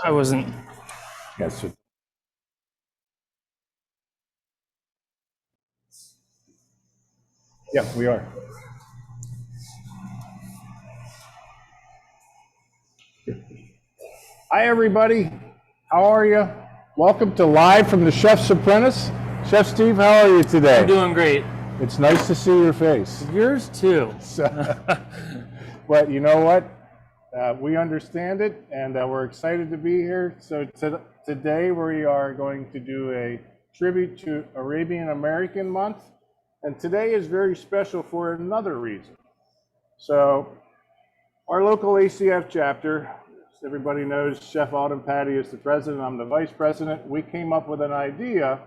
I wasn't. Yes. Yeah, we are. Hi, everybody. How are you? Welcome to Live from the Chef's Apprentice. Chef Steve, how are you today? I'm doing great. It's nice to see your face. Yours too. But you know what? We understand it, and we're excited to be here. So today we are going to do a tribute to Arabian American Month. And today is very special for another reason. So our local ACF chapter, as everybody knows, Chef Alden Patty is the president, I'm the vice president. We came up with an idea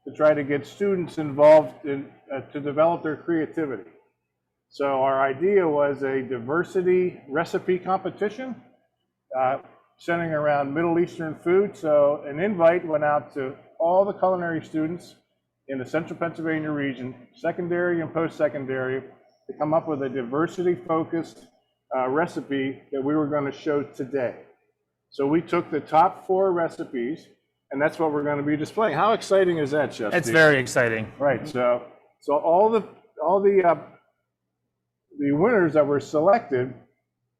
to try to get students involved in, to develop their creativity. So our idea was a diversity recipe competition centering around Middle Eastern food. So an invite went out to all the culinary students in the central Pennsylvania region, secondary and post-secondary, to come up with a diversity-focused recipe that we were going to show today. So we took the top 4 recipes, and that's what we're going to be displaying. How exciting is that, Chef? It's Steve? very exciting. Right. So all the winners that were selected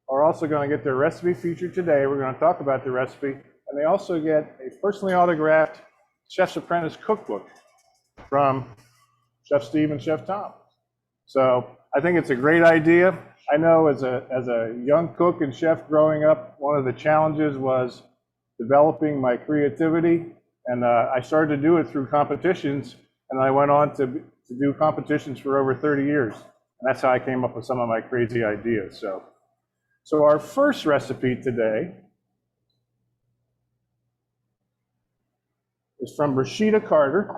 are also going to get their recipe featured today. We're going to talk about the recipe, and they also get a personally autographed Chef's Apprentice cookbook from Chef Steve and Chef Tom. So I think it's a great idea. I know as a young cook and chef growing up, one of the challenges was developing my creativity, and I started to do it through competitions, and I went on to do competitions for over 30 years. And that's how I came up with some of my crazy ideas. So our first recipe today is from Rashida Carter.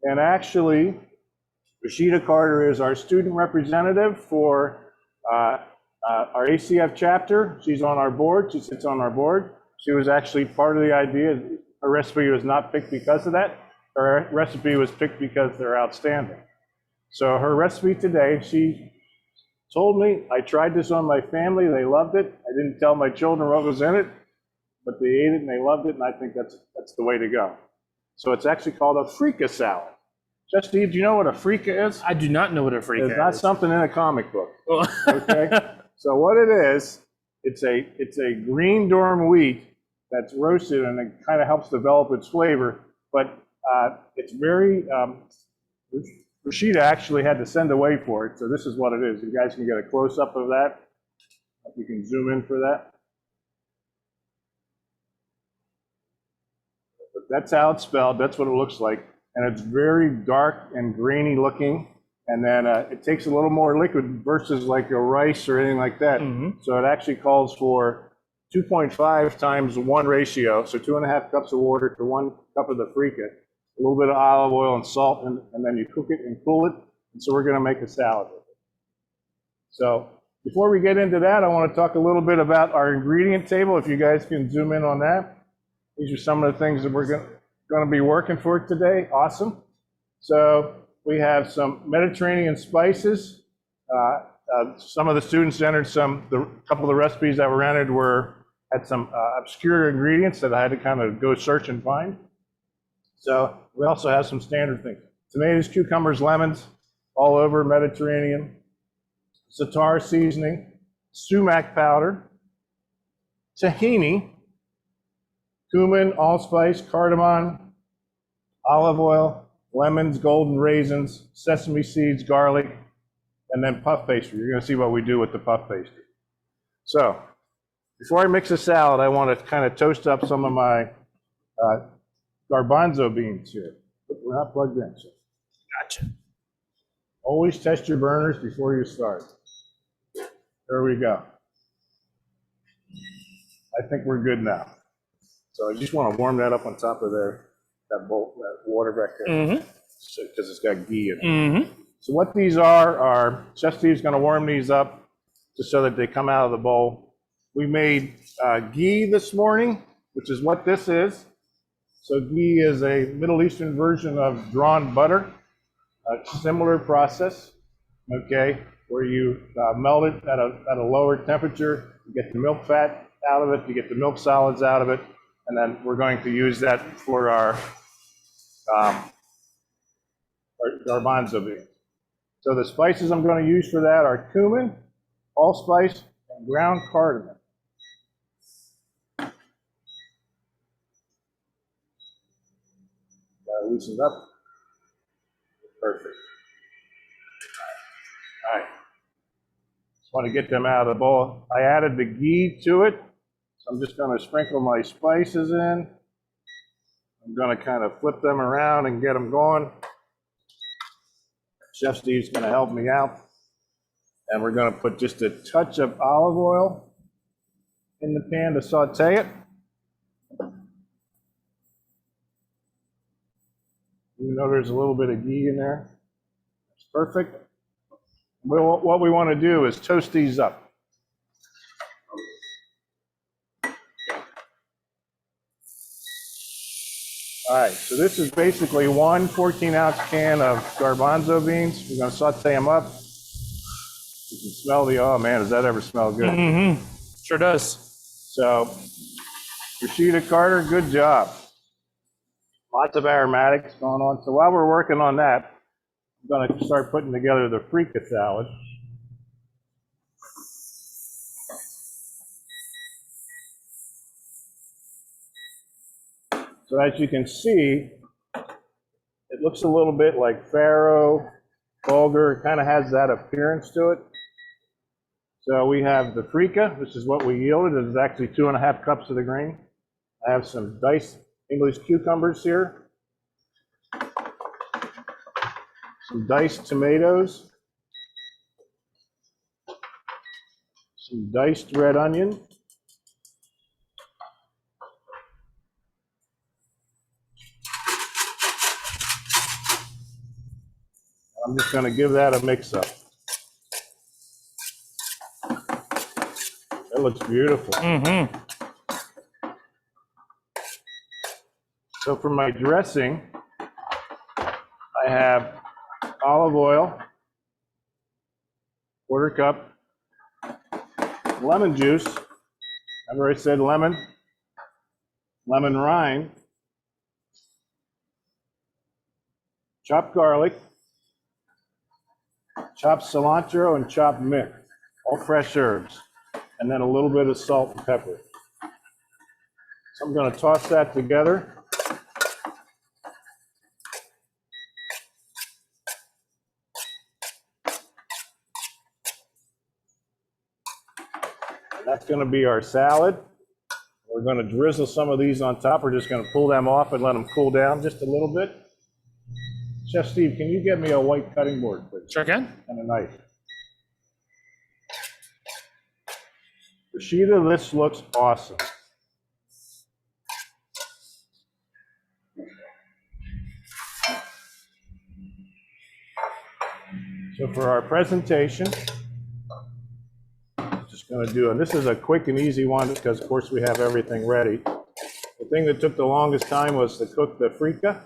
And actually, Rashida Carter is our student representative for our ACF chapter. She's on our board. She sits on our board. She was actually part of the idea. Her recipe was not picked because of that. Her recipe was picked because they're outstanding. So her recipe today, she told me, I tried this on my family, they loved it. I didn't tell my children what was in it, but they ate it and they loved it, and I think that's the way to go. So it's actually called a Freaka Salad. Chef Steve, do you know what a Freaka is? I do not know what a Freaka is. It's not something in a comic book. Okay? So what it is, it's a green durum wheat that's roasted, and it kind of helps develop its flavor, but it's very, Rashida actually had to send away for it, so this is what it is. You guys can get a close-up of that. If you can zoom in for that. But that's how it's spelled. That's what it looks like. And it's very dark and grainy looking. And then it takes a little more liquid versus like a rice or anything like that. Mm-hmm. So it actually calls for 2.5 times 1 ratio, so 2.5 cups of water to 1 cup of the Freaka. A little bit of olive oil and salt, and then you cook it and cool it. And so we're going to make a salad with it. So before we get into that, I want to talk a little bit about our ingredient table. If you guys can zoom in on that. These are some of the things that we're going to be working for today. Awesome. So we have some Mediterranean spices. Some of the students entered a couple of the recipes that were entered had some obscure ingredients that I had to kind of go search and find. So we also have some standard things. Tomatoes, cucumbers, lemons, all over Mediterranean. Za'atar seasoning, sumac powder, tahini, cumin, allspice, cardamom, olive oil, lemons, golden raisins, sesame seeds, garlic, and then puff pastry. You're going to see what we do with the puff pastry. So before I mix the salad, I want to kind of toast up some of my garbanzo beans here. We're not plugged in. So. Gotcha. Always test your burners before you start. There we go. I think we're good now. So I just want to warm that up on top of that bowl, that water back there, because it's got ghee in it. Mm-hmm. So what these are Chef Steve's going to warm these up just so that they come out of the bowl. We made ghee this morning, which is what this is. So ghee is a Middle Eastern version of drawn butter, a similar process, okay, where you melt it at a lower temperature, you get the milk fat, out of it to get the milk solids out of it. And then we're going to use that for our garbanzo beans. So the spices I'm going to use for that are cumin, allspice, and ground cardamom. Gotta loosen it up. Perfect. All right. Just want to get them out of the bowl. I added the ghee to it, so I'm just going to sprinkle my spices in. I'm going to kind of flip them around and get them going. Chef Steve's going to help me out. And we're going to put just a touch of olive oil in the pan to saute it. Even though there's a little bit of ghee in there. That's perfect. What we want to do is toast these up. All right, so this is basically one 14-ounce can of garbanzo beans. We're going to saute them up. You can smell the, oh man, does that ever smell good? Mm-hmm. Sure does. So, Rashida Carter, good job. Lots of aromatics going on. So while we're working on that, I'm going to start putting together the Freaka salad. So as you can see, it looks a little bit like farro, bulgur. It kind of has that appearance to it. So we have the Freaka, which is what we yielded. It is actually 2.5 cups of the grain. I have some diced English cucumbers here. Some diced tomatoes. Some diced red onion. I'm just going to give that a mix up. That looks beautiful. Mm-hmm. So for my dressing, I have olive oil, 1/4 cup, lemon juice. Remember I said lemon rind, chopped garlic, chopped cilantro, and chopped mint, all fresh herbs, and then a little bit of salt and pepper. So I'm going to toss that together. And that's going to be our salad. We're going to drizzle some of these on top. We're just going to pull them off and let them cool down just a little bit. Chef Steve, can you get me a white cutting board, please? Sure can. And a knife. Rashida, this looks awesome. So for our presentation, I'm just going to do, and this is a quick and easy one because of course we have everything ready. The thing that took the longest time was to cook the Freaka.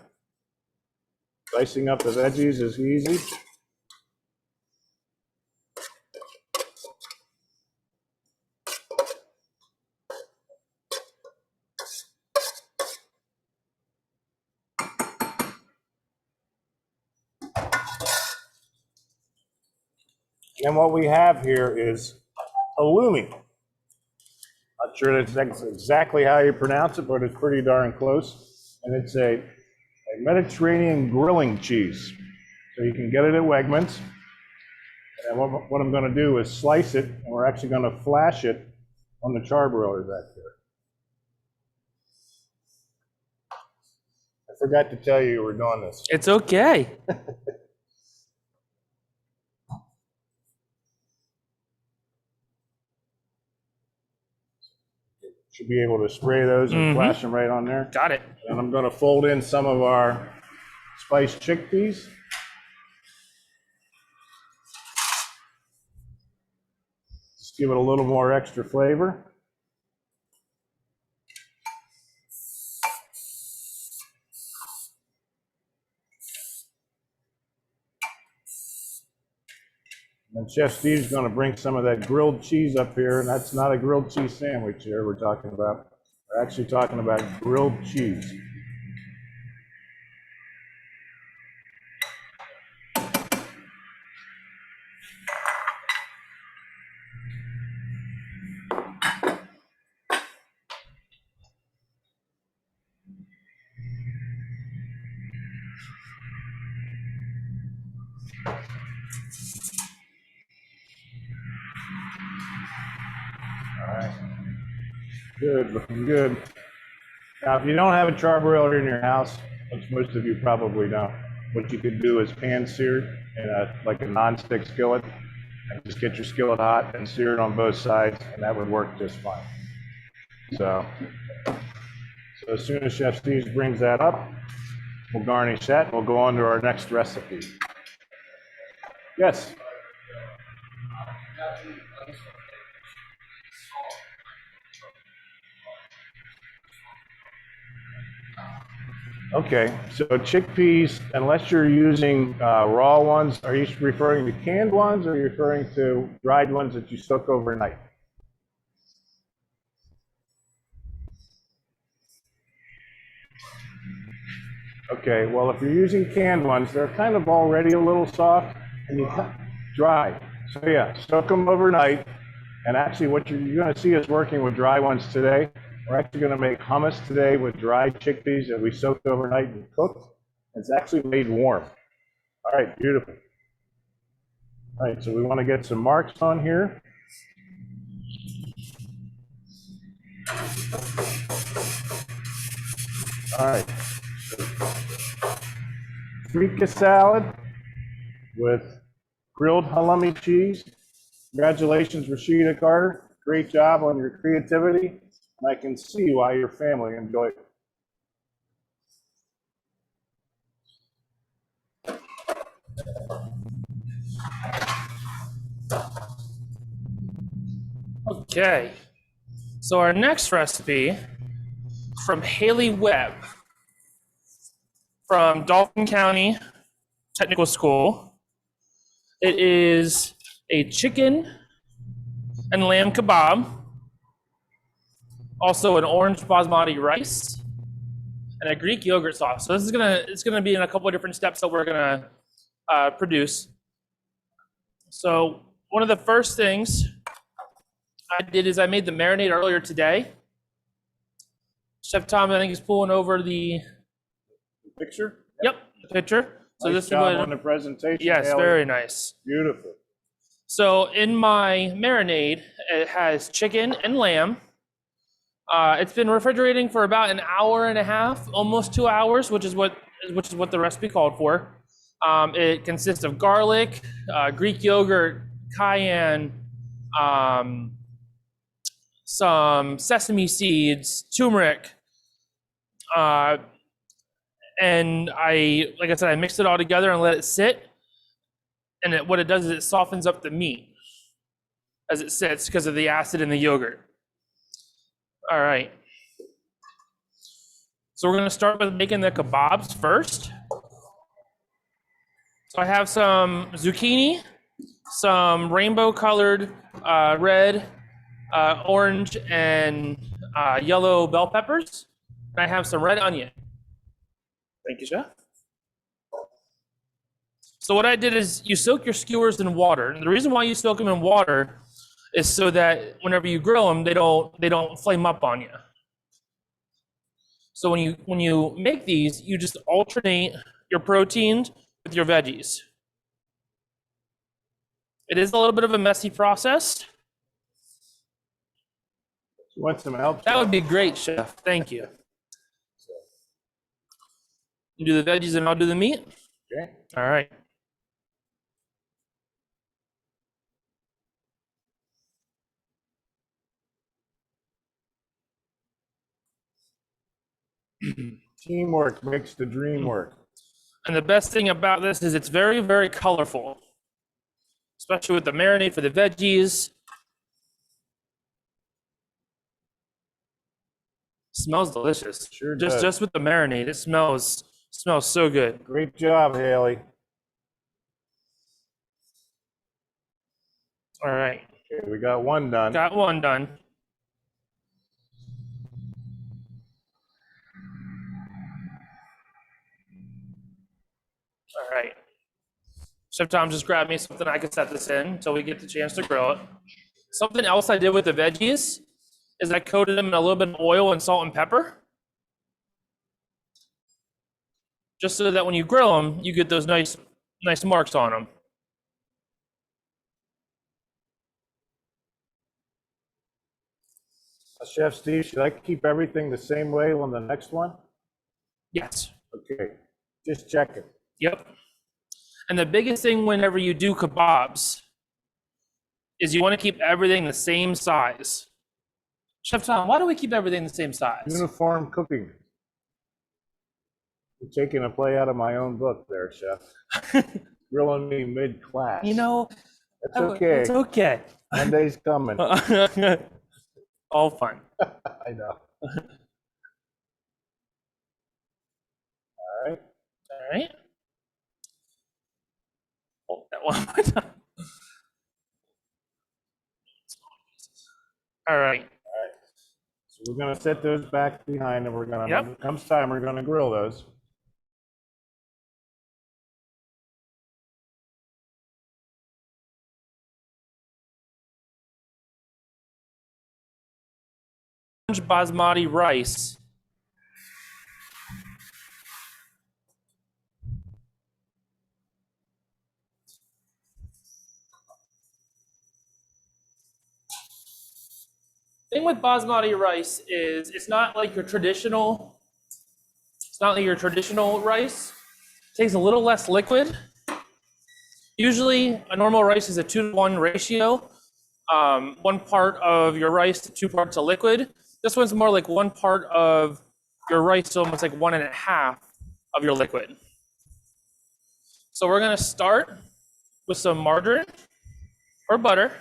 Slicing up the veggies is easy. And what we have here is halloumi. Not sure that's exactly how you pronounce it, but it's pretty darn close. And it's a Mediterranean grilling cheese. So you can get it at Wegmans. And what I'm going to do is slice it, and we're actually going to flash it on the charbroiler back there. I forgot to tell you we're doing this. It's okay. Should be able to spray those and flash them right on there. Got it. And I'm going to fold in some of our spiced chickpeas. Just give it a little more extra flavor. And Chef Steve's going to bring some of that grilled cheese up here, and that's not a grilled cheese sandwich here we're talking about. We're actually talking about grilled cheese. Good, looking good. Now, if you don't have a charbroiler in your house, which most of you probably don't, what you could do is pan sear in like a non-stick skillet, and just get your skillet hot and sear it on both sides, and that would work just fine. So as soon as Chef Steve brings that up, we'll garnish that, and we'll go on to our next recipe. Yes? Okay, so chickpeas, unless you're using raw ones, are you referring to canned ones, or are you referring to dried ones that you soak overnight? Okay, well, if you're using canned ones, they're kind of already a little soft, and you dry. So yeah, soak them overnight, and actually what you're going to see us working with dry ones today. We're actually going to make hummus today with dried chickpeas that we soaked overnight and cooked. It's actually made warm. All right, beautiful. All right, so we want to get some marks on here. All right. Freaka salad with grilled halloumi cheese. Congratulations, Rashida Carter. Great job on your creativity. And I can see why your family enjoyed it. Okay, so our next recipe from Haley Webb from Dauphin County Technical School. It is a chicken and lamb kebab, also an orange basmati rice, and a Greek yogurt sauce. So this is it's gonna be in a couple of different steps that we're gonna produce. So one of the first things I did is I made the marinade earlier today. Chef Tom, I think, is pulling over the picture. Yep, the picture. So nice this is job on the presentation. Yes, Haley. very nice. Beautiful. So in my marinade, it has chicken and lamb. It's been refrigerating for about an hour and a half, almost 2 hours, which is what the recipe called for. It consists of garlic, Greek yogurt, cayenne, some sesame seeds, turmeric, and like I said, I mixed it all together and let it sit. And what it does is it softens up the meat as it sits because of the acid in the yogurt. All right. So we're going to start with making the kebabs first. So I have some zucchini, some rainbow colored red, orange, and yellow bell peppers. And I have some red onion. Thank you, Chef. So what I did is you soak your skewers in water. And the reason why you soak them in water is so that whenever you grill them, they don't flame up on you. So when you make these, you just alternate your proteins with your veggies. It is a little bit of a messy process. You want some help? That would be great, Chef. Thank you. You do the veggies and I'll do the meat? Okay. All right. Teamwork makes the dream work. And the best thing about this is it's very, very colorful, especially with the marinade for the veggies. Smells delicious. Sure does. Just with the marinade, it smells so good. Great job, Haley. All right. Okay, we got one done. Got one done. All right. Chef Tom just grabbed me something I can set this in until we get the chance to grill it. Something else I did with the veggies is I coated them in a little bit of oil and salt and pepper. Just so that when you grill them, you get those nice marks on them. Chef Steve, should I keep everything the same way on the next one? Yes. Okay, just checking. Yep. And the biggest thing whenever you do kebabs is you want to keep everything the same size. Chef Tom, why do we keep everything the same size? Uniform cooking. You're taking a play out of my own book there, Chef. Grilling me mid-class. You know, it's okay. It's okay. Monday's coming. All fun. I know. All right. All right. Hold that one more time. All right. So we're gonna set those back behind, and we're gonna. Yep. When it comes time, we're gonna grill those. Basmati rice. Thing with basmati rice is it's not like your traditional rice. It takes a little less liquid. Usually a normal rice is a 2-to-1 ratio. 1 part of your rice to 2 parts of liquid. This one's more like 1 part of your rice to almost like 1.5 of your liquid. So we're gonna start with some margarine or butter.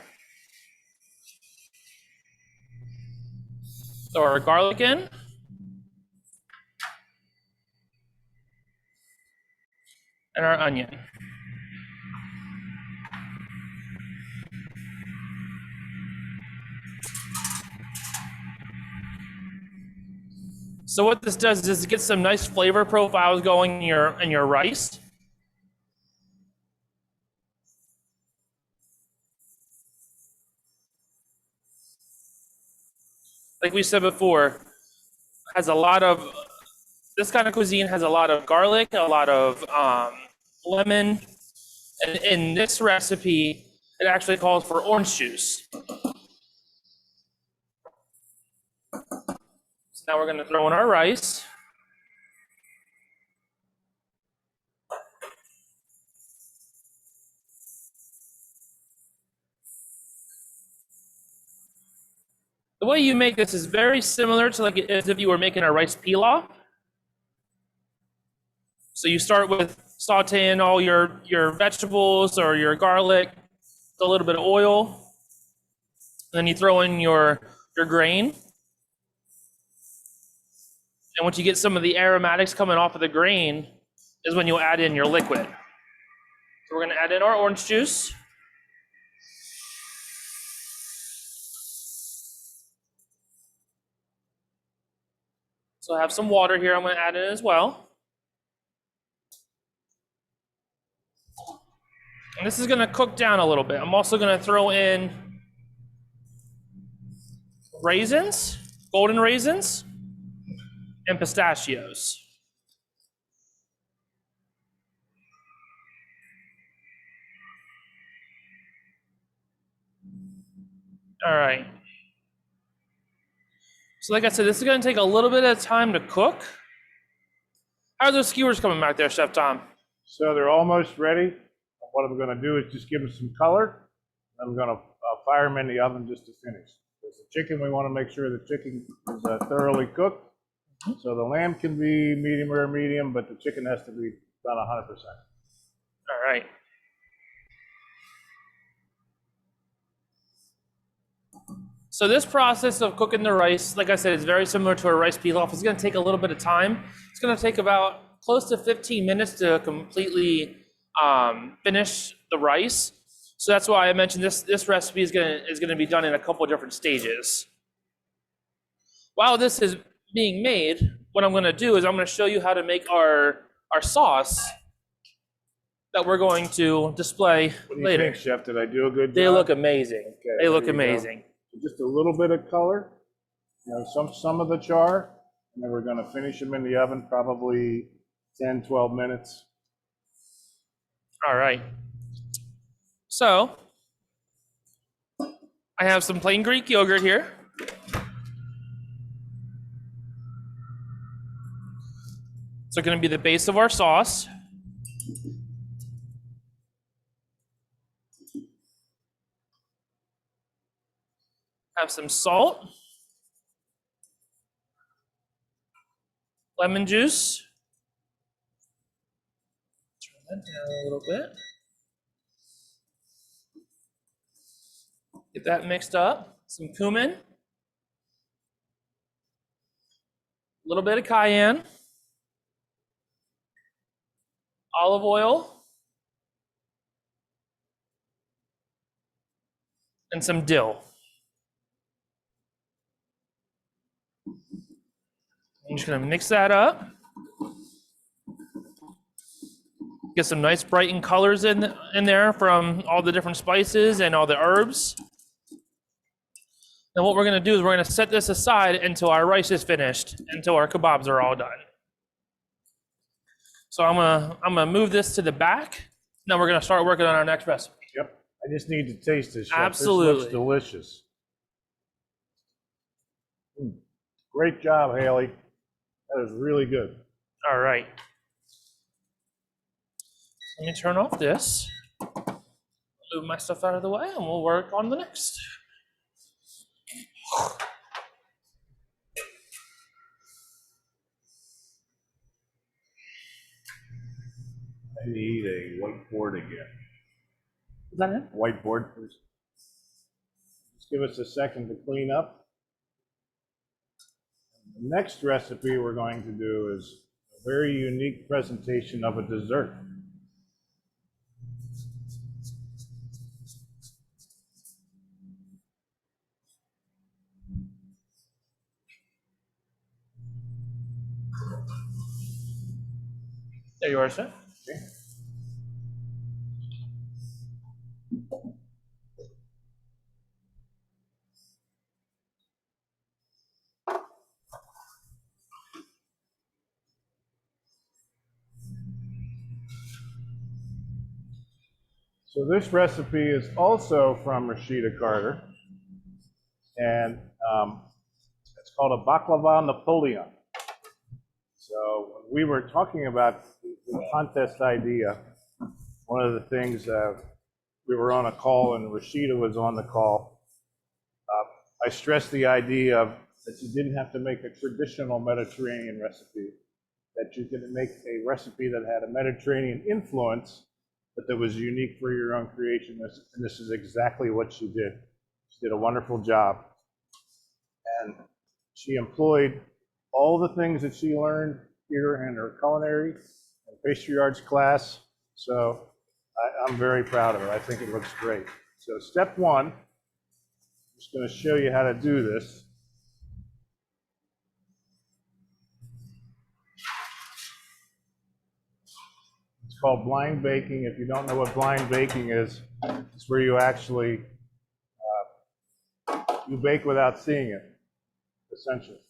Throw our garlic in. And our onion. So what this does is it gets some nice flavor profiles going in your rice. Like we said before, this kind of cuisine has a lot of garlic, a lot of lemon, and in this recipe, it actually calls for orange juice. So now we're going to throw in our rice. The way you make this is very similar to like as if you were making a rice pilaf. So you start with sauteing all your vegetables or your garlic, a little bit of oil. Then you throw in your grain. And once you get some of the aromatics coming off of the grain is when you'll add in your liquid. So we're gonna add in our orange juice. So I have some water here I'm gonna add in as well. And this is gonna cook down a little bit. I'm also gonna throw in raisins, golden raisins, and pistachios. All right. So like I said, this is gonna take a little bit of time to cook. How are those skewers coming back there, Chef Tom? So they're almost ready. What I'm gonna do is just give them some color. I'm gonna fire them in the oven just to finish. Because the chicken, we wanna make sure the chicken is thoroughly cooked. So the lamb can be medium rare medium, but the chicken has to be about 100%. All right. So this process of cooking the rice, like I said, is very similar to a rice pilaf. It's gonna take a little bit of time. It's gonna take about close to 15 minutes to completely finish the rice. So that's why I mentioned this recipe is gonna be done in a couple of different stages. While this is being made, what I'm gonna do is I'm gonna show you how to make our sauce that we're going to display What do you later. think, Chef? Did I do a good job? They look amazing. Okay, they look there you go. amazing. Just a little bit of color, you know, some of the char, and then we're going to finish them in the oven probably 10, 12 minutes. All right. So I have some plain Greek yogurt here. So it's going to be the base of our sauce. Have some salt, lemon juice. Turn that down a little bit. Get that mixed up. Some cumin, a little bit of cayenne, olive oil, and some dill. I'm just gonna mix that up. Get some nice brightened colors in there from all the different spices and all the herbs. And what we're gonna do is we're gonna set this aside until our rice is finished, until our kebabs are all done. So I'm gonna move this to the back. Now we're gonna start working on our next recipe. Yep. I just need to taste this, Chef. Absolutely. This looks delicious. Great job, Haley. That is really good. All right. Let me turn off this. Move my stuff out of the way and we'll work on the next. I need a whiteboard again. Is that it? Whiteboard, please. Just give us a second to clean up. The next recipe we're going to do is a very unique presentation of a dessert. There you are, sir. Okay. So this recipe is also from Rashida Carter, and it's called a Baklava Napoleon. So when we were talking about the contest idea, one of the things we were on a call and Rashida was on the call. I stressed the idea of that you didn't have to make a traditional Mediterranean recipe, that you could make a recipe that had a Mediterranean influence, but that was unique for your own creation. And this is exactly what she did. She did a wonderful job. And she employed all the things that she learned here in her culinary and pastry arts class. So I'm very proud of her. I think it looks great. So step one, I'm just going to show you how to do this. It's called blind baking. If you don't know what blind baking is, it's where you actually you bake without seeing it, essentially.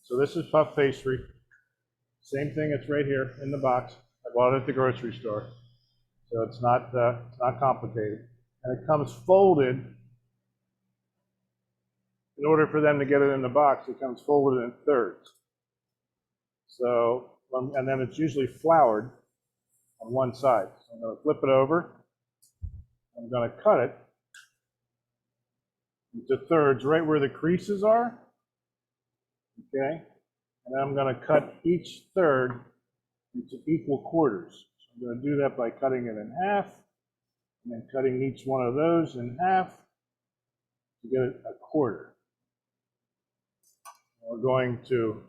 So this is puff pastry. Same thing, it's right here in the box. I bought it at the grocery store. So it's not complicated. And it comes folded. In order for them to get it in the box, it comes folded in thirds. So, and then it's usually floured on one side. So I'm going to flip it over. I'm going to cut it into thirds right where the creases are. Okay? And then I'm going to cut each third into equal quarters. So I'm going to do that by cutting it in half, and then cutting each one of those in half to get it a quarter. We're going to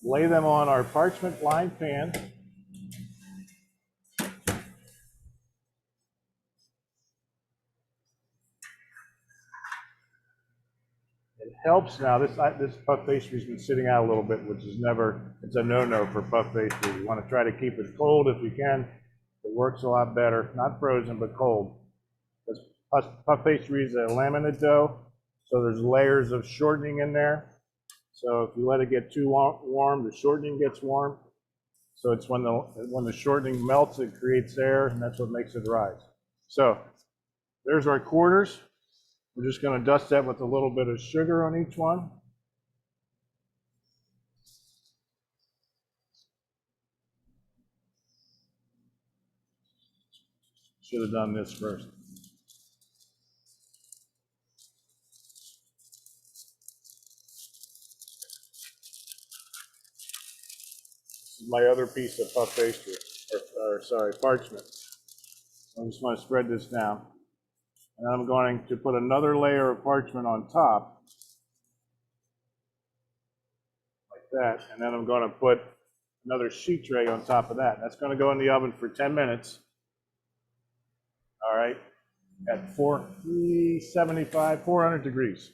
lay them on our parchment lined pan. helps now. This puff pastry's been sitting out a little bit, which is it's a no-no for puff pastry. You want to try to keep it cold if you can. It works a lot better, not frozen, but cold. Because puff pastry is a laminate dough, so there's layers of shortening in there. So if you let it get too warm, the shortening gets warm. So it's when the shortening melts, it creates air, and that's what makes it rise. So there's our quarters. We're just going to dust that with a little bit of sugar on each one. Should have done this first. This is my other piece of puff pastry, or sorry, parchment. I just want to spread this down. And I'm going to put another layer of parchment on top, like that. And then I'm going to put another sheet tray on top of that. That's going to go in the oven for 10 minutes. All right, at 400 degrees.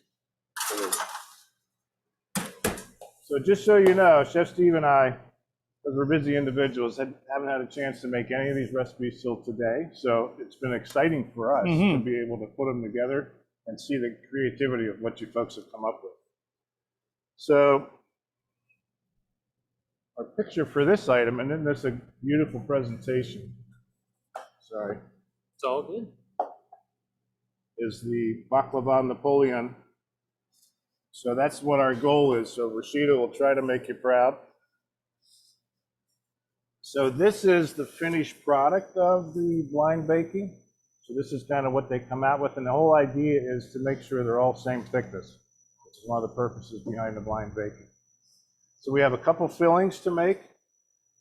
So just so you know, Chef Steve and I, because we're busy individuals, haven't had a chance to make any of these recipes till today. So it's been exciting for us to be able to put them together and see the creativity of what you folks have come up with. So our picture for this item, and then there's a beautiful presentation. Sorry. It's all good. Is the Baklava Napoleon. So that's what our goal is. So Rashida will try to make you proud. So this is the finished product of the blind baking. So this is kind of what they come out with, and the whole idea is to make sure they're all same thickness, which is one of the purposes behind the blind baking. So we have a couple fillings to make.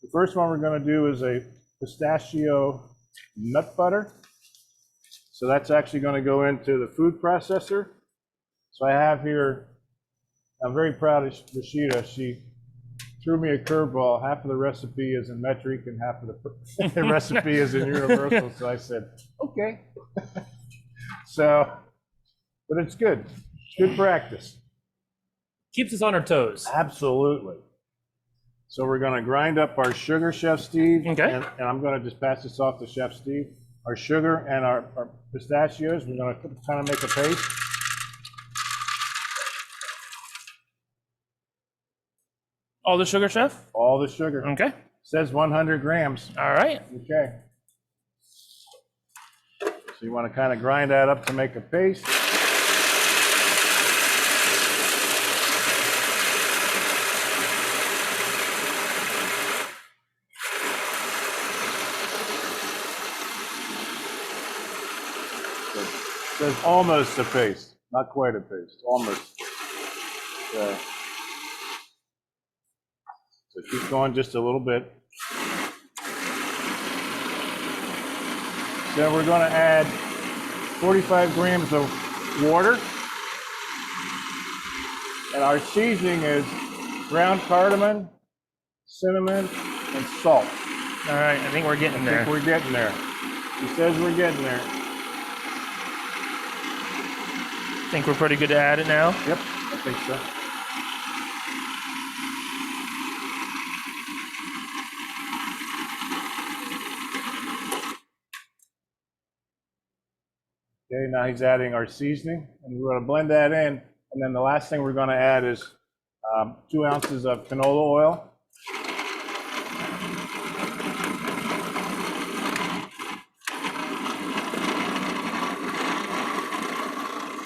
The first one we're going to do is a pistachio nut butter. So that's actually going to go into the food processor. So I have here, I'm very proud of Rashida. She threw me a curveball. Half of the recipe is in metric and half of the recipe is in universal. So I said, okay. So, but it's good. It's good practice. Keeps us on our toes. Absolutely. So we're going to grind up our sugar, Chef Steve. Okay. And I'm going to just pass this off to Chef Steve. Our sugar and our pistachios, we're going to kind of make a paste. All the sugar, Chef? All the sugar. Okay. It says 100 grams. All right. Okay. So you want to kind of grind that up to make a paste. It says almost a paste, not quite a paste, almost. Okay. So keep going just a little bit. Then we're going to add 45 grams of water. And our seasoning is ground cardamom, cinnamon, and salt. All right, I think we're getting there. I think we're getting there. He says we're getting there. Think we're pretty good to add it now? Yep, I think so. Okay, now he's adding our seasoning, and we're going to blend that in. And then the last thing we're going to add is 2 ounces of canola oil.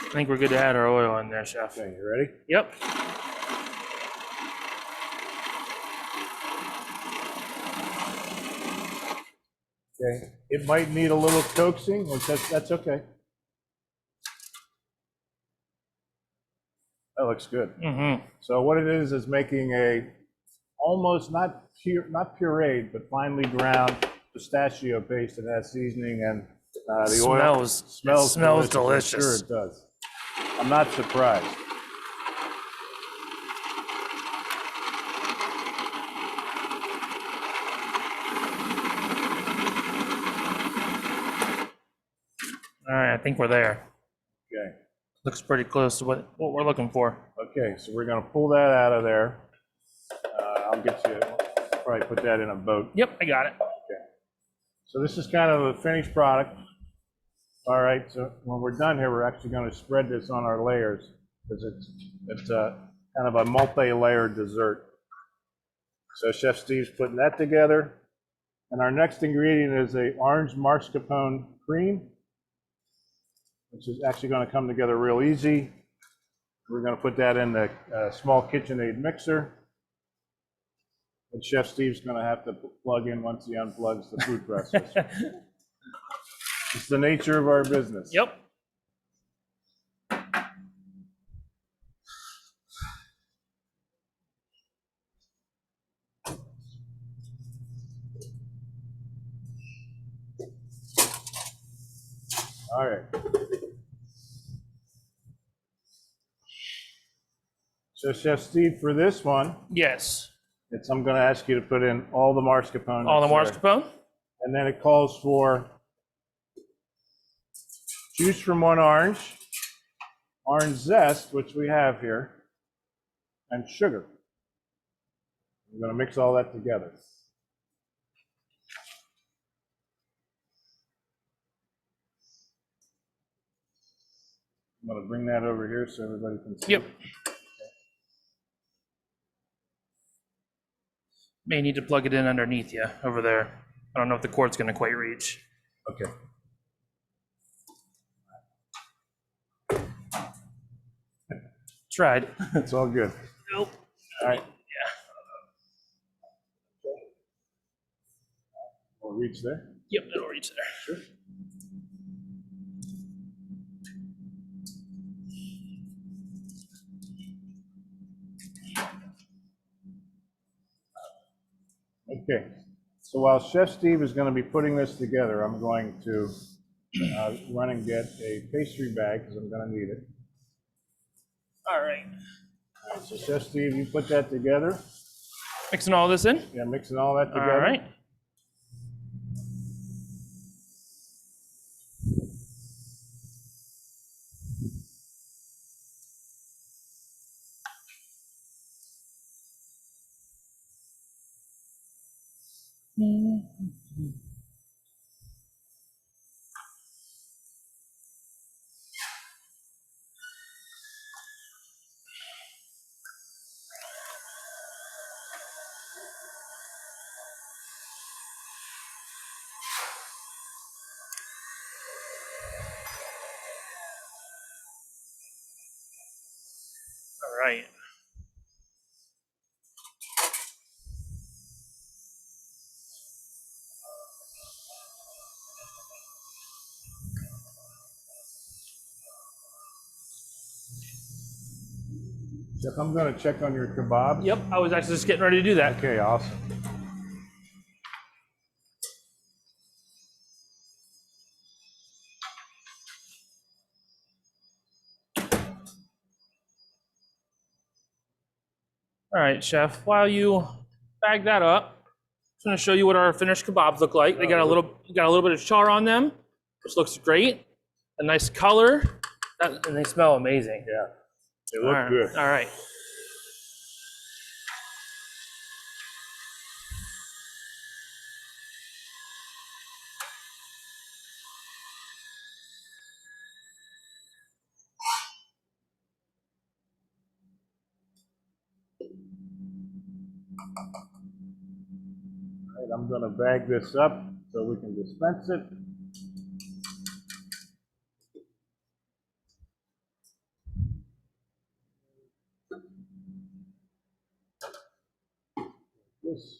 I think we're good to add our oil in there, Chef. Okay, you ready? Yep. Okay, it might need a little coaxing, which that's okay. That looks good. Mm-hmm. So what it is making a almost not pureed, but finely ground pistachio paste that has seasoning and the oil. Smells delicious. I'm sure it does. I'm not surprised. All right, I think we're there. Okay. Looks pretty close to what we're looking for. Okay, so we're gonna pull that out of there. I'll get you, probably put that in a boat. Yep, I got it. Okay. So this is kind of a finished product. All right, so when we're done here, we're actually gonna spread this on our layers because it's kind of a multi-layered dessert. So Chef Steve's putting that together. And our next ingredient is a orange mascarpone cream, which is actually going to come together real easy. We're going to put that in the small KitchenAid mixer. And Chef Steve's going to have to plug in once he unplugs the food processor. It's the nature of our business. Yep. All right. So Chef Steve, for this one, Yes. I'm going to ask you to put in all the mascarpone. All the mascarpone? And then it calls for juice from one orange zest, which we have here, and sugar. I'm going to mix all that together. I'm going to bring that over here so everybody can see. Yep. May need to plug it in underneath you over there. I don't know if the cord's going to quite reach. Okay. Tried. It's all good. Nope. All right. Yeah. We'll reach there. Yep, it'll reach there. Sure. Okay, so while Chef Steve is going to be putting this together, I'm going to run and get a pastry bag because I'm going to need it. All right. All right, so Chef Steve, you put that together. Mixing all this in? Yeah, mixing all that together. All right. All right. Chef, I'm going to check on your kebabs. Yep, I was actually just getting ready to do that. Okay, awesome. All right, Chef, while you bag that up, I'm just gonna show you what our finished kebabs look like. They got a little bit of char on them, which looks great. A nice color, and they smell amazing. Yeah, they look good. All right. All right, I'm going to bag this up so we can dispense it. This.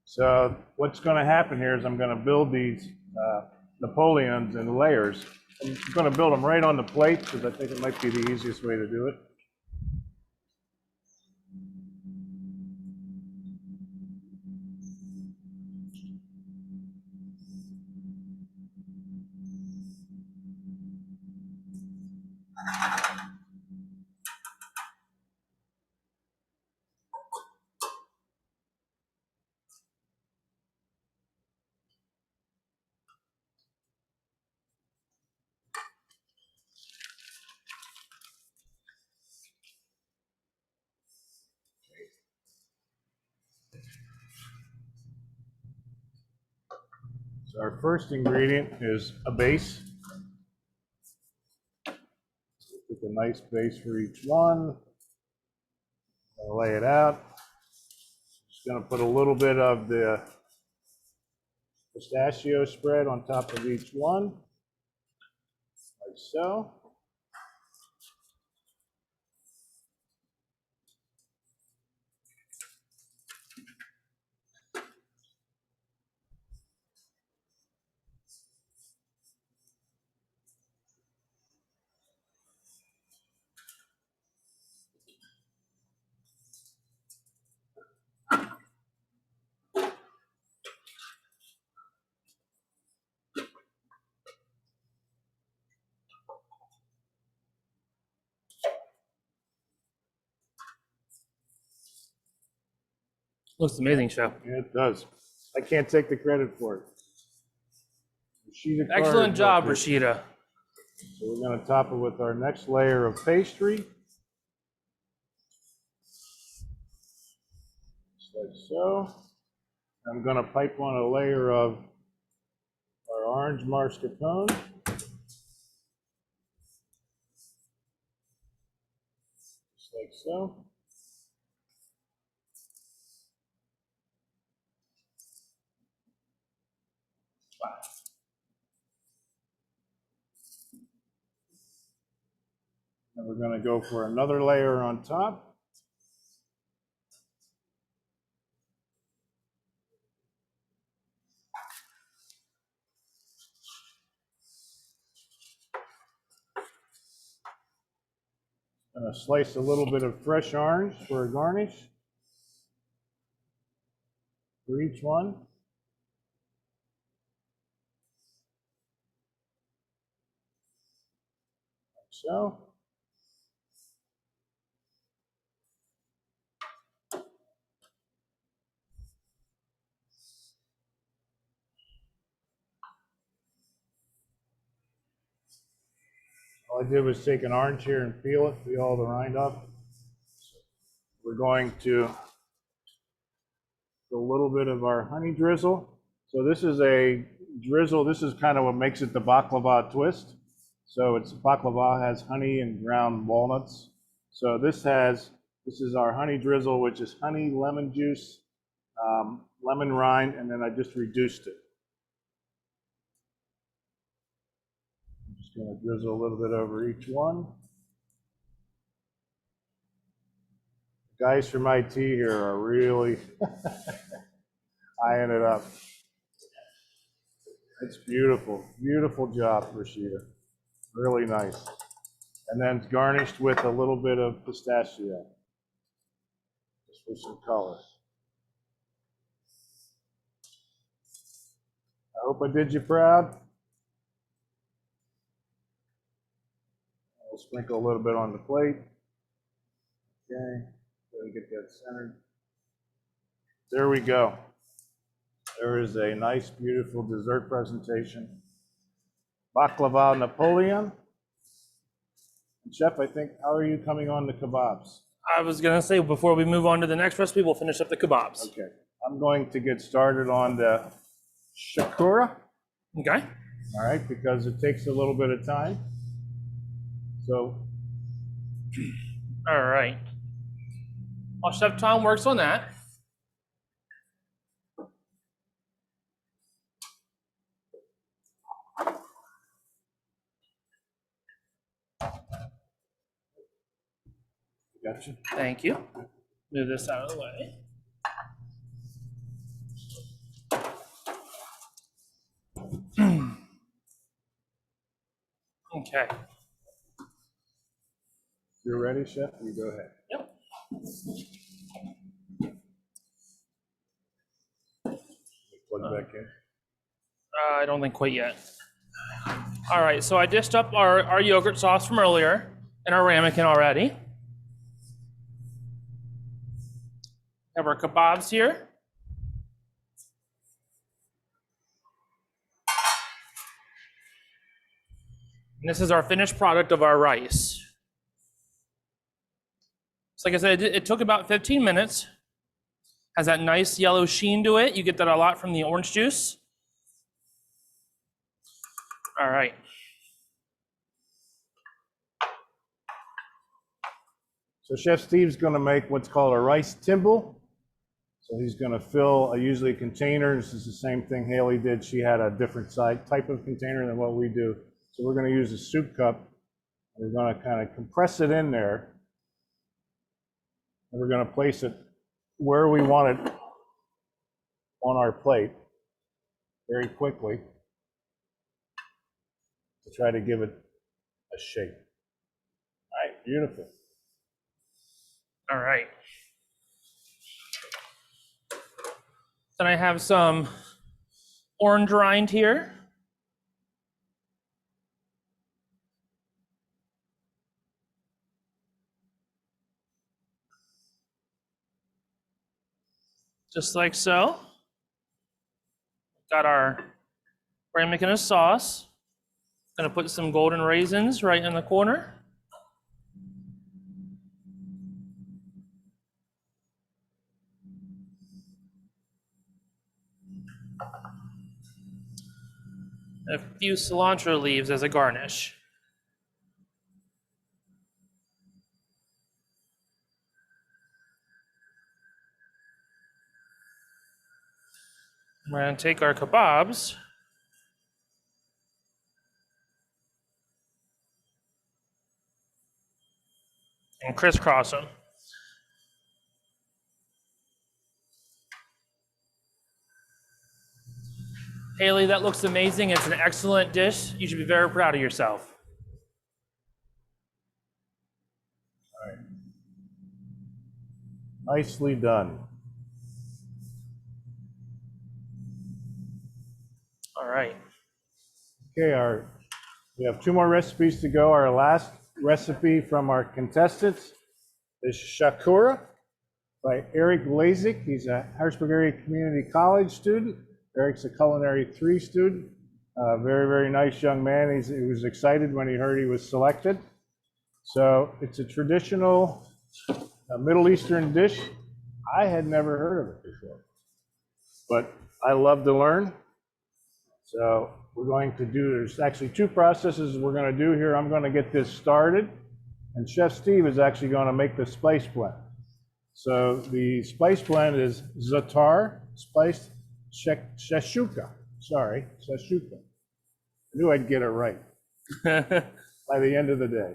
So what's going to happen here is I'm going to build these Napoleons in layers. I'm going to build them right on the plate because I think it might be the easiest way to do it. So our first ingredient is a base. Pick a nice base for each one. I'll lay it out. Just going to put a little bit of the pistachio spread on top of each one, like so. Looks amazing, Chef. Yeah, it does. I can't take the credit for it. Rashida Carter Excellent job, built it. Rashida. So we're going to top it with our next layer of pastry. Just like so. I'm going to pipe on a layer of our orange mascarpone. Just like so. And we're going to go for another layer on top. Going to slice a little bit of fresh orange for a garnish for each one. Like so. All I did was take an orange here and peel all the rind off. We're going to do a little bit of our honey drizzle. So this is a drizzle. This is kind of what makes it the baklava twist. So it's baklava has honey and ground walnuts. So this is our honey drizzle, which is honey, lemon juice, lemon rind, and then I just reduced it. Going to drizzle a little bit over each one. The guys from IT here are really eyeing it up. It's beautiful. Beautiful job, Rashida. Really nice. And then it's garnished with a little bit of pistachio, just for some color. I hope I did you proud. We'll sprinkle a little bit on the plate. Okay, gotta get that centered. There we go. There is a nice, beautiful dessert presentation. Baklava Napoleon. And Chef, I think, how are you coming on the kebabs? I was gonna say, before we move on to the next recipe, we'll finish up the kebabs. Okay, I'm going to get started on the Shakura. Okay. All right, because it takes a little bit of time. So, all right. While Chef Tom works on that, gotcha. thank you. Move this out of the way. Okay. You're ready, Chef? You go ahead. Yep. Plug back in. I don't think quite yet. All right, so I dished up our yogurt sauce from earlier and our ramekin already. Have our kebabs here. And this is our finished product of our rice. So like I said, it took about 15 minutes. Has that nice yellow sheen to it. You get that a lot from the orange juice. All right. So Chef Steve's going to make what's called a rice timbal. So he's going to fill usually a container. This is the same thing Haley did. She had a different type of container than what we do. So we're going to use a soup cup. We're going to kind of compress it in there. And we're going to place it where we want it on our plate very quickly to try to give it a shape. All right, beautiful. All right. Then I have some orange rind here. Just like so. We're making a sauce. Gonna put some golden raisins right in the corner. A few cilantro leaves as a garnish. We're gonna take our kebabs and crisscross them. Haley, that looks amazing. It's an excellent dish. You should be very proud of yourself. All right. Nicely done. All right. Okay, we have 2 more recipes to go. Our last recipe from our contestants is Shakura by Eric Lazick. He's a Harrisburg Area Community College student. Eric's a Culinary 3 student. Very, very nice young man. He was excited when he heard he was selected. So it's a traditional Middle Eastern dish. I had never heard of it before, but I love to learn. So we're going to do, there's actually 2 processes we're going to do here. I'm going to get this started, and Chef Steve is actually going to make the spice blend. So the spice blend is za'atar, spiced shashuka. Sorry, shashuka. I knew I'd get it right by the end of the day.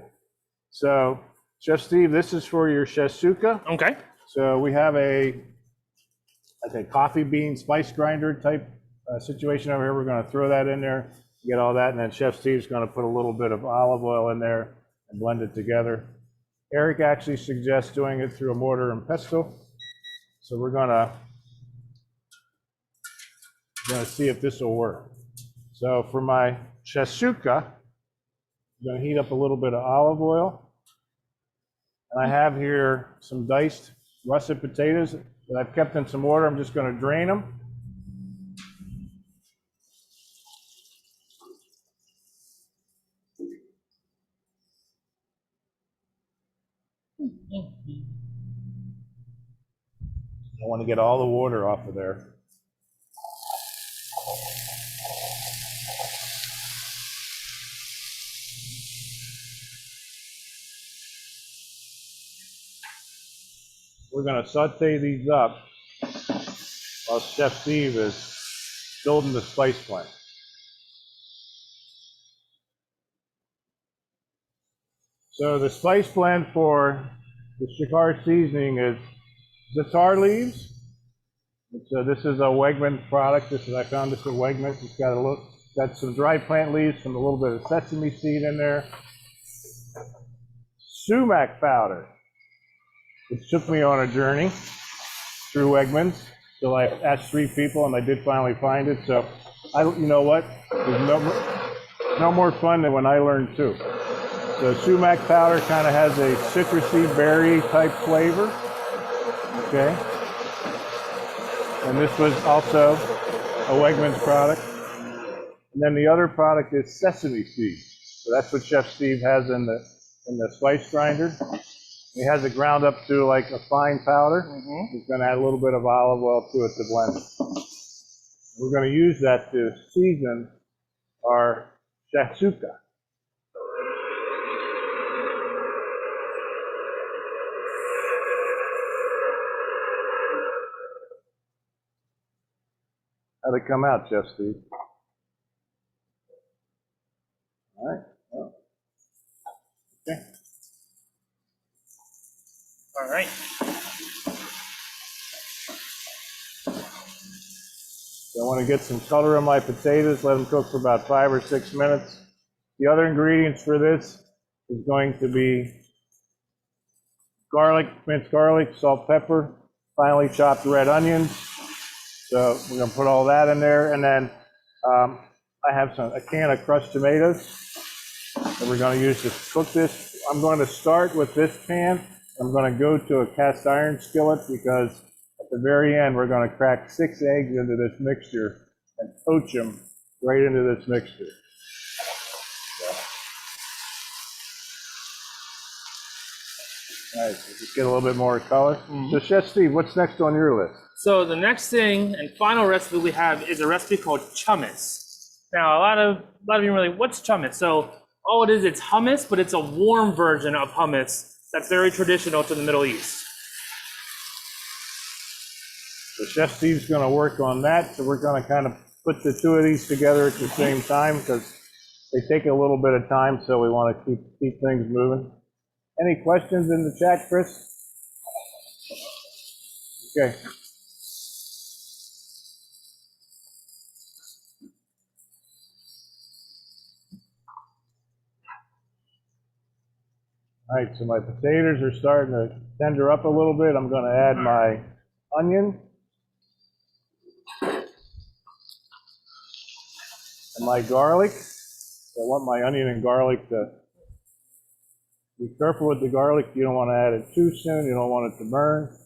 So Chef Steve, this is for your shashuka. Okay. So we have I think coffee bean spice grinder type situation over here. We're going to throw that in there, get all that, and then Chef Steve's going to put a little bit of olive oil in there and blend it together. Eric actually suggests doing it through a mortar and pestle. So we're going to see if this will work. So for my shashuka, I'm going to heat up a little bit of olive oil. And I have here some diced russet potatoes that I've kept in some water. I'm just going to drain them. I want to get all the water off of there. We're going to saute these up while Chef Steve is building the spice blend. So the spice blend for the Shakura seasoning is za'atar leaves. So this is a Wegmans product. I found this at Wegmans. It's got some dried plant leaves, some a little bit of sesame seed in there. Sumac powder. It took me on a journey through Wegmans. So I asked 3 people, and I did finally find it. So you know what? There's no more fun than when I learned too. So sumac powder kind of has a citrusy berry type flavor. Okay. And this was also a Wegmans product. And then the other product is sesame seed. So that's what Chef Steve has in the spice grinder. He has it ground up to like a fine powder. He's going to add a little bit of olive oil to it to blend it. We're going to use that to season our Shakura. How'd it come out, Chef Steve? All right. Well, okay. All right. So I want to get some color on my potatoes, let them cook for about 5 or 6 minutes. The other ingredients for this is going to be garlic, minced garlic, salt, pepper, finely chopped red onions. So we're going to put all that in there. And then I have a can of crushed tomatoes that we're going to use to cook this. I'm going to start with this pan. I'm going to go to a cast iron skillet because at the very end, we're going to crack 6 eggs into this mixture and poach them right into this mixture. All right, so just get a little bit more color. So Chef Steve, what's next on your list? So the next thing and final recipe we have is a recipe called chummus. Now, a lot of you are like, what's chummus? So all it is, it's hummus, but it's a warm version of hummus that's very traditional to the Middle East. So Chef Steve's going to work on that. So we're going to kind of put the two of these together at the same time because they take a little bit of time. So we want to keep things moving. Any questions in the chat, Chris? Okay. All right, so my potatoes are starting to tender up a little bit. I'm going to add my onion and my garlic. So I want my onion and garlic to be careful with the garlic. You don't want to add it too soon. You don't want it to burn.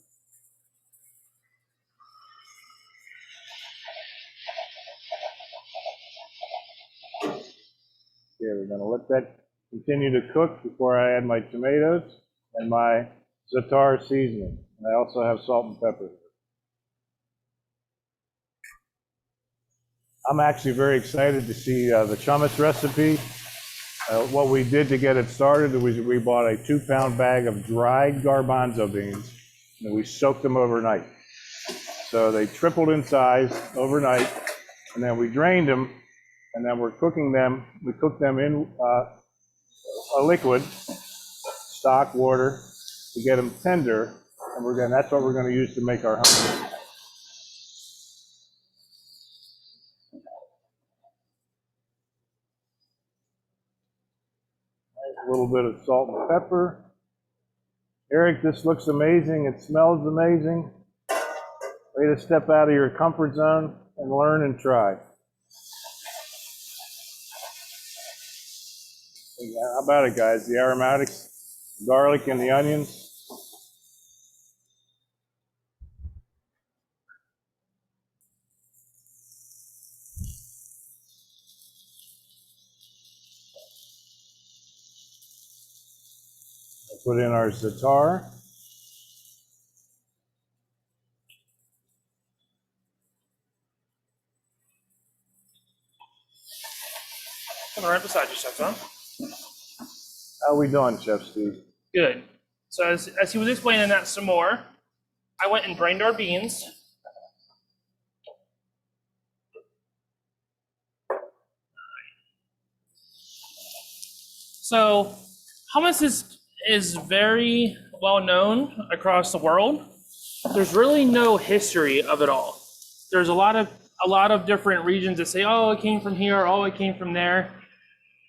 Okay, we're going to let that continue to cook before I add my tomatoes and my za'atar seasoning. And I also have salt and pepper. I'm actually very excited to see the chummus recipe. What we did to get it started was we bought a 2-pound bag of dried garbanzo beans and we soaked them overnight. So they tripled in size overnight, and then we drained them, and then we're cooking them. We cook them in a liquid, stock, water, to get them tender, and that's what we're going to use to make our hummus. A little bit of salt and pepper. Eric, this looks amazing. It smells amazing. Way to step out of your comfort zone and learn and try. How about it, guys? The aromatics, the garlic and the onions. Put in our za'atar. Coming right beside you, Chef Tom. How are we doing, Chef Steve? Good. So as he was explaining that some more, I went and drained our beans. So hummus is very well known across the world. There's really no history of it all. There's a lot of different regions that say, oh, it came from here, oh, it came from there.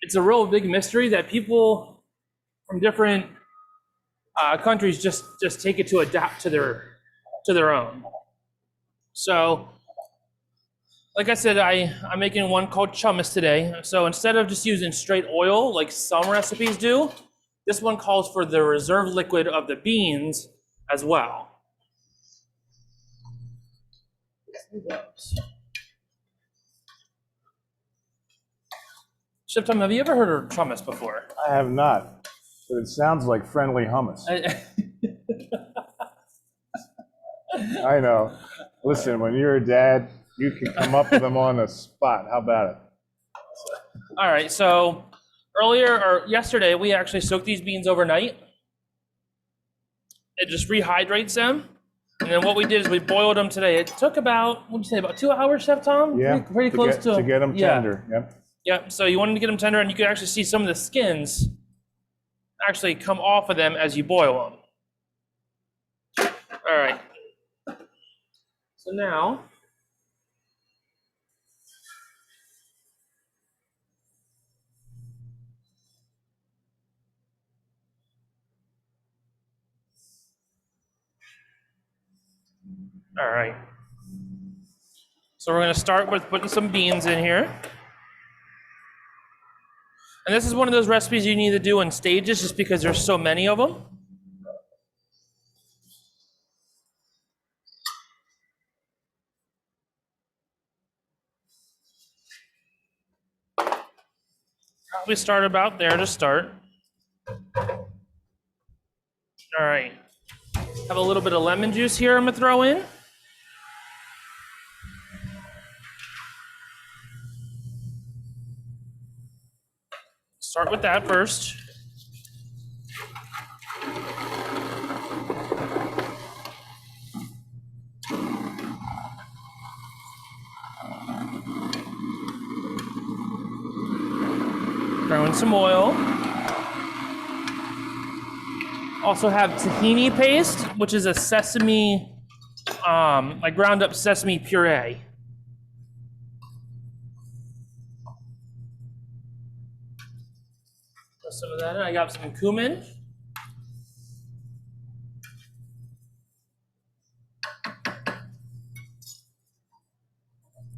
It's a real big mystery that people from different countries just take it to adapt to their own. So, like I said, I'm making one called chummus today. So instead of just using straight oil like some recipes do, this one calls for the reserve liquid of the beans as well. Chef Tom, have you ever heard of chummus before? I have not, but it sounds like friendly hummus. I know. Listen, when you're a dad, you can come up with them on the spot. How about it? All right, so earlier or yesterday, we actually soaked these beans overnight. It just rehydrates them. And then what we did is we boiled them today. It took about, what'd you say, about 2 hours, Chef Tom? Yeah, Pretty close to get them tender. Yep. Yep, so you wanted to get them tender, and you could actually see some of the skins actually come off of them as you boil them. All right. So now, all right. So we're going to start with putting some beans in here. And this is one of those recipes you need to do in stages just because there's so many of them. Probably start about there to start. All right. Have a little bit of lemon juice here I'm going to throw in. Start with that first. Throw in some oil. Also have tahini paste, which is a sesame, like ground up sesame puree. Throw some of that in. I got some cumin.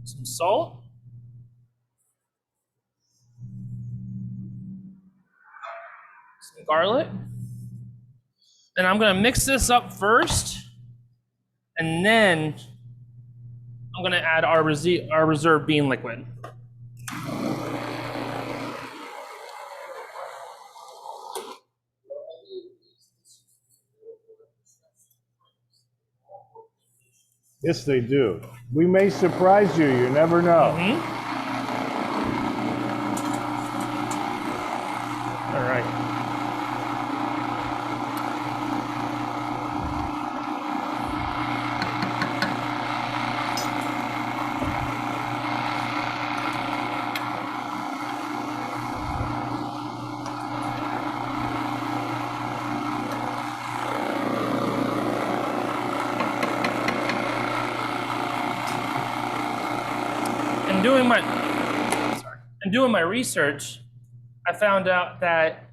Some salt. Some garlic. And I'm gonna mix this up first, and then I'm gonna add our reserve bean liquid. Yes, they do. We may surprise you. You never know. All right. Doing my research, I found out that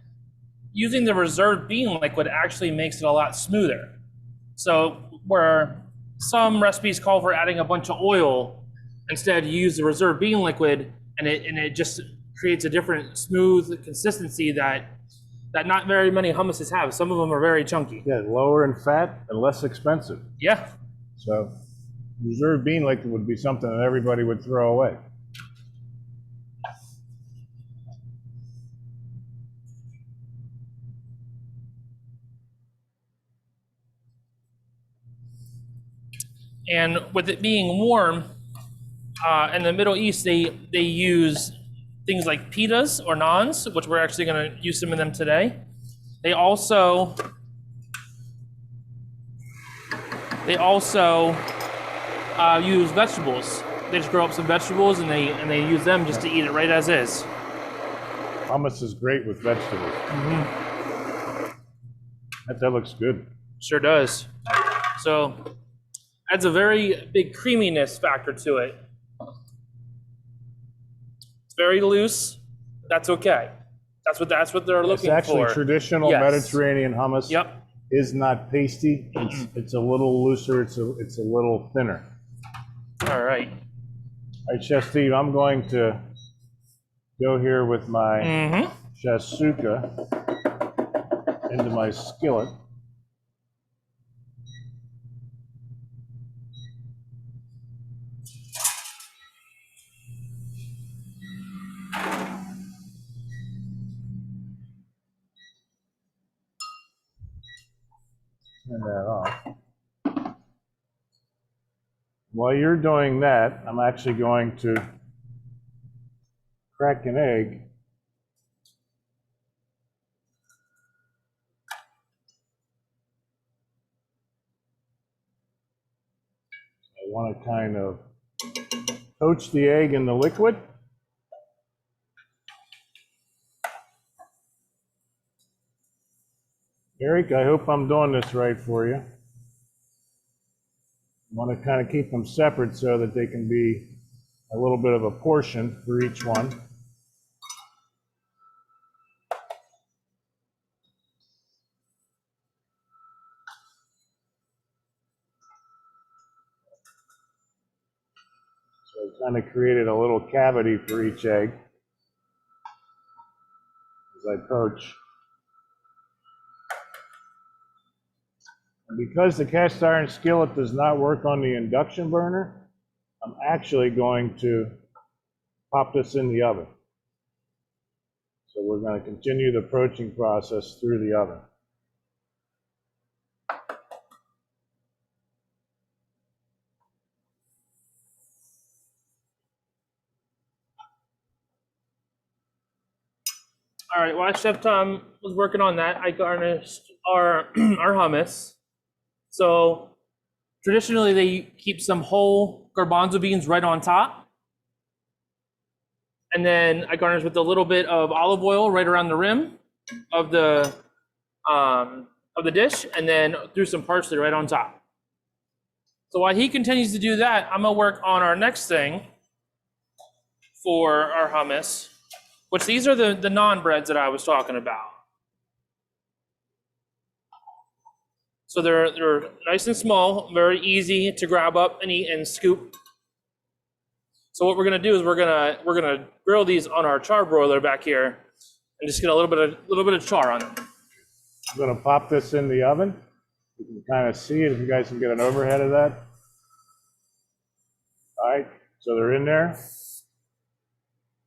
using the reserved bean liquid actually makes it a lot smoother. So where some recipes call for adding a bunch of oil, instead you use the reserved bean liquid, and it just creates a different smooth consistency that not very many hummuses have. Some of them are very chunky. Yeah, lower in fat and less expensive. Yeah. So reserved bean liquid would be something that everybody would throw away. And with it being warm, in the Middle East, they use things like pitas or naans, which we're actually going to use some of them today. They also use vegetables. They just grow up some vegetables and they use them just to eat it right as is. Hummus is great with vegetables. That looks good. Sure does. So adds a very big creaminess factor to it. It's very loose. That's okay. That's what they're looking for. It's actually traditional Mediterranean hummus. Yep. Is not pasty. It's a little looser. It's a little thinner. All right. All right, Chef Steve, I'm going to go here with my shasuka into my skillet. Turn that off. While you're doing that, I'm actually going to crack an egg. I want to kind of poach the egg in the liquid. Eric, I hope I'm doing this right for you. I want to kind of keep them separate so that they can be a little bit of a portion for each one. So I kind of created a little cavity for each egg as I poach. And because the cast iron skillet does not work on the induction burner, I'm actually going to pop this in the oven. So we're going to continue the poaching process through the oven. All right, while Chef Tom was working on that, I garnished our our hummus. So traditionally they keep some whole garbanzo beans right on top. And then I garnish with a little bit of olive oil right around the rim of the dish, and then threw some parsley right on top. So while he continues to do that, I'm gonna work on our next thing for our hummus, which these are the naan breads that I was talking about. So they're nice and small, very easy to grab up and eat and scoop. So what we're gonna do is we're gonna grill these on our char broiler back here, and just get a little bit of char on them. I'm going to pop this in the oven. You can kind of see it if you guys can get an overhead of that. All right, so they're in there.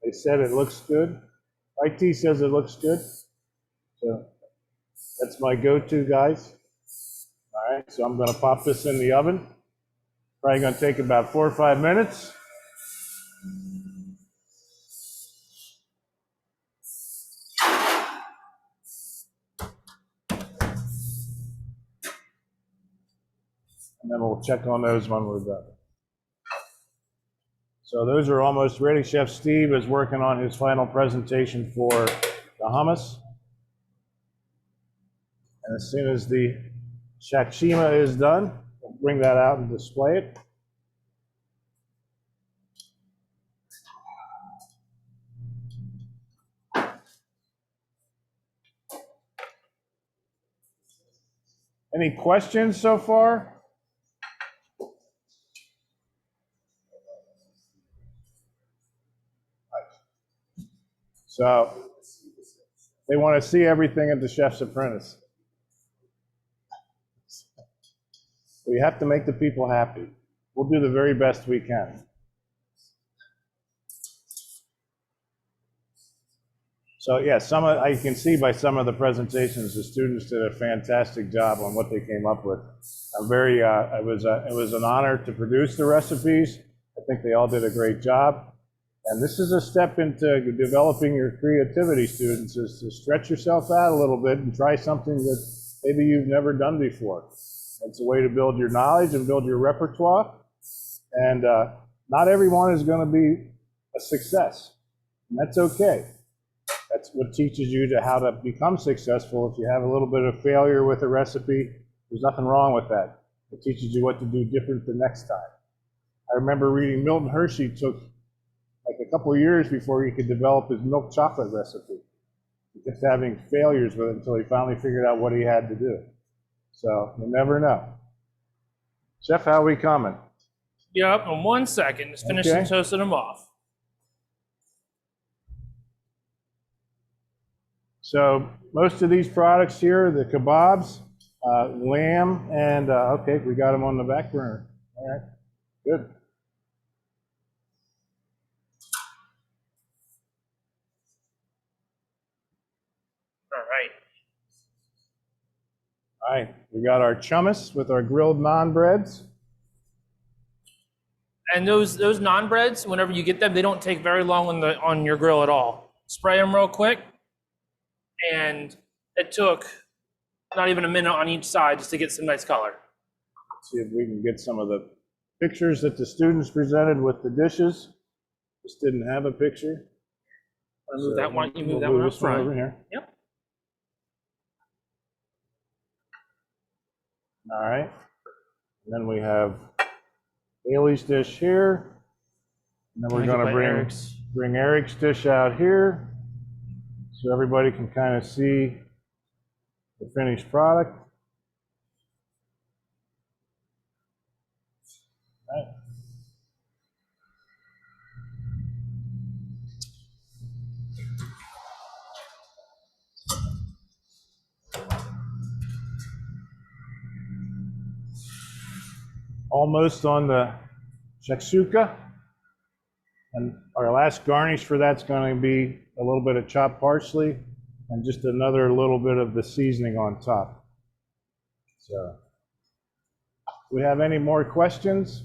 They said it looks good. IT says it looks good. So that's my go-to, guys. All right, so I'm going to pop this in the oven. Probably going to take about 4 or 5 minutes. And then we'll check on those when we're done. So those are almost ready. Chef Steve is working on his final presentation for the hummus. And as soon as the shakshima is done, we'll bring that out and display it. Any questions so far? So they want to see everything at the Chef's Apprentice. We have to make the people happy. We'll do the very best we can. So yeah, I can see by some of the presentations, the students did a fantastic job on what they came up with. I'm very, it was an honor to produce the recipes. I think they all did a great job. And this is a step into developing your creativity, students, is to stretch yourself out a little bit and try something that maybe you've never done before. It's a way to build your knowledge and build your repertoire. And not everyone is going to be a success, and that's okay. That's what teaches you how to become successful. If you have a little bit of failure with a recipe, there's nothing wrong with that. It teaches you what to do different the next time. I remember reading Milton Hershey took like a couple of years before he could develop his milk chocolate recipe. He kept having failures with it until he finally figured out what he had to do. So you never know. Chef, how are we coming? Yep, in 1 second, just finishing toasting them off. So most of these products here, the kebabs, lamb, and okay, we got them on the back burner. All right, good. All right, we got our hummus with our grilled naan breads. And those naan breads, whenever you get them, they don't take very long on your grill at all. Spray them real quick, and it took not even a minute on each side just to get some nice color. Let's see if we can get some of the pictures that the students presented with the dishes. Just didn't have a picture. Move that one. You move We'll that one up this one front. over here. Yep. All right. And then we have Haley's dish here. And then we're going to bring Eric's dish out here so everybody can kind of see the finished product. All right. Almost on the shakshuka. And our last garnish for that's going to be a little bit of chopped parsley and just another little bit of the seasoning on top. So, do we have any more questions?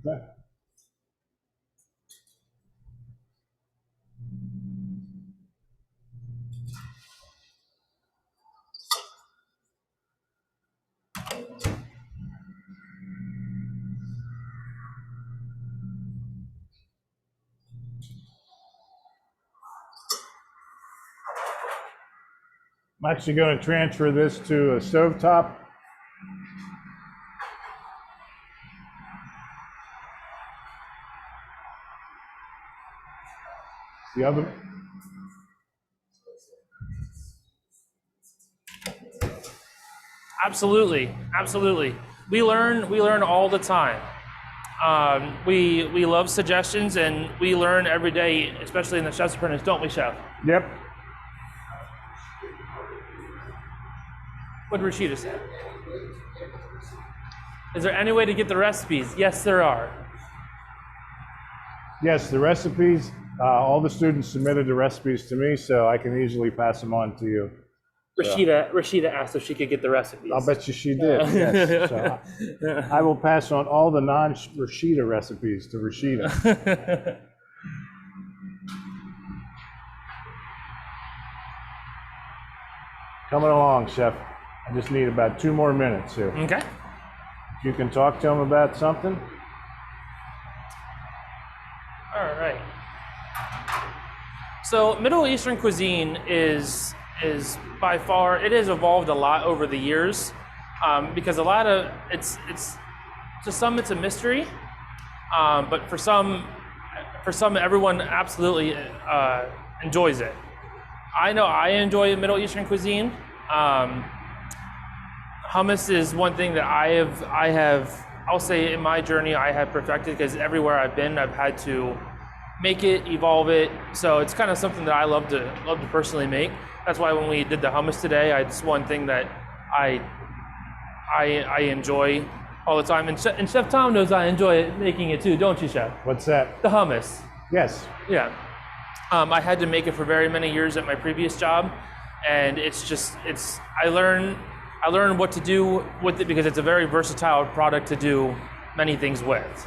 Okay. I'm actually going to transfer this to a stovetop. The oven. Absolutely, absolutely. We learn all the time. We love suggestions, and we learn every day, especially in the Chef's Apprentice, don't we, Chef? Yep. What did Rashida say? Is there any way to get the recipes? Yes, there are. Yes, the recipes, all the students submitted the recipes to me, so I can easily pass them on to you. Rashida asked if she could get the recipes. I'll bet you she did, yes. So I will pass on all the non-Rashida recipes to Rashida. Coming along, Chef. I just need about 2 more minutes here. Okay. If you can talk to them about something. All right. So Middle Eastern cuisine is by far, it has evolved a lot over the years, because a lot of it's to some it's a mystery, but for some everyone absolutely enjoys it. I know I enjoy Middle Eastern cuisine. Hummus is one thing that I'll say in my journey I have perfected, because everywhere I've been I've had to make it, evolve it. So it's kind of something that I love to personally make. That's why when we did the hummus today, it's one thing that I enjoy all the time. And Chef Tom knows I enjoy making it too, don't you, Chef? What's that? The hummus. Yes. Yeah. I had to make it for very many years at my previous job, and I learn what to do with it, because it's a very versatile product to do many things with.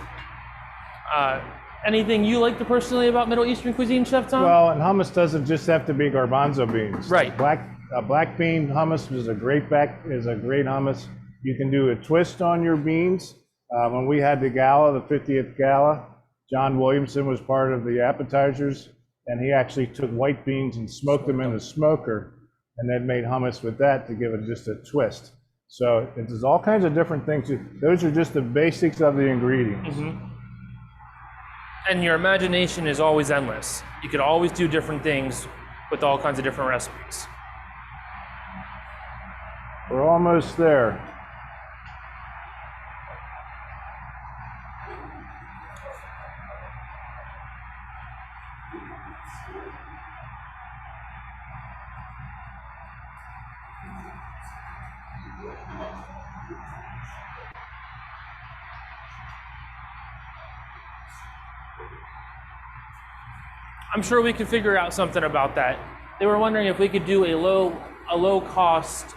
Anything you like personally about Middle Eastern cuisine, Chef Tom? Well, and hummus doesn't just have to be garbanzo beans. Right. Black bean hummus is a great hummus. You can do a twist on your beans. When we had the gala, the 50th gala, John Williamson was part of the appetizers, and he actually took white beans and smoked them in the smoker, and then made hummus with that to give it just a twist. So there's all kinds of different things. Those are just the basics of the ingredients. Mm-hmm. And your imagination is always endless. You could always do different things with all kinds of different recipes. We're almost there. I'm sure we could figure out something about that. They were wondering if we could do a low cost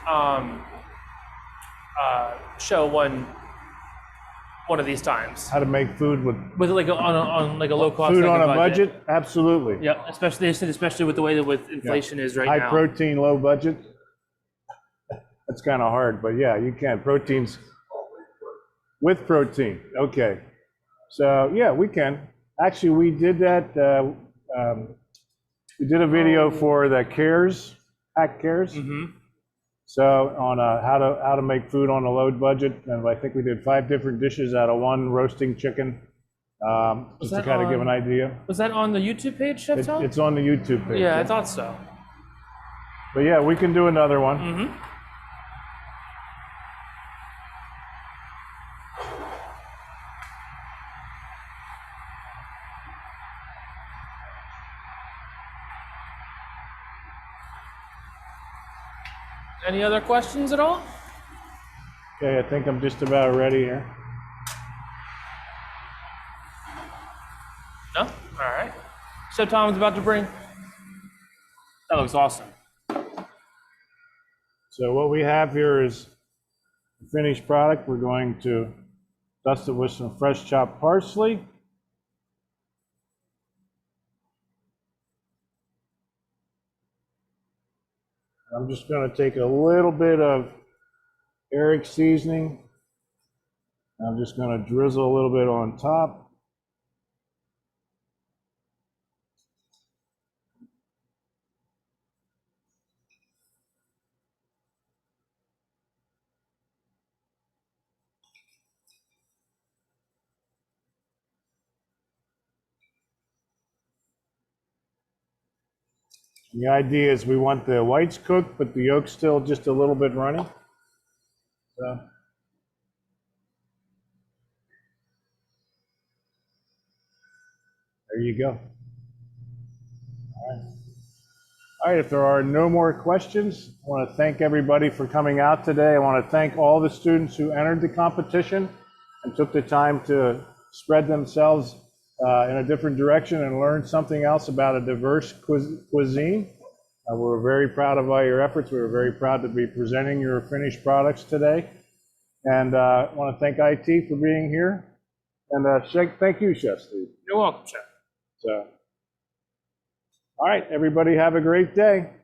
show one of these times. How to make food With like on like a low cost. food on a budget? Absolutely. Yeah, especially with the way that with inflation is right now. High protein, low budget. That's kind of hard, but yeah, you can. Proteins with protein. Okay. So yeah, we can. Actually, we did that. We did a video for the CARES, Hack CARES. So on how to make food on a low budget, and I think we did 5 different dishes out of 1 roasting chicken, just to kind of give an idea. Was that on the YouTube page, Chef Tom? It's on the YouTube page. Yeah, I thought so. But yeah, we can do another one. Any other questions at all? Okay, I think I'm just about ready here. No? All right. Chef Tom's about to bring. That looks awesome. So what we have here is the finished product. We're going to dust it with some fresh chopped parsley. I'm just going to take a little bit of Eric's seasoning. I'm just going to drizzle a little bit on top. And the idea is we want the whites cooked, but the yolk's still just a little bit runny. So. There you go. All right, if there are no more questions, I want to thank everybody for coming out today. I want to thank all the students who entered the competition and took the time to spread themselves in a different direction and learn something else about a diverse cuisine. We're very proud of all your efforts. We were very proud to be presenting your finished products today. And I want to thank IT for being here. And thank you, Chef Steve. You're welcome, Chef. So, all right, everybody have a great day.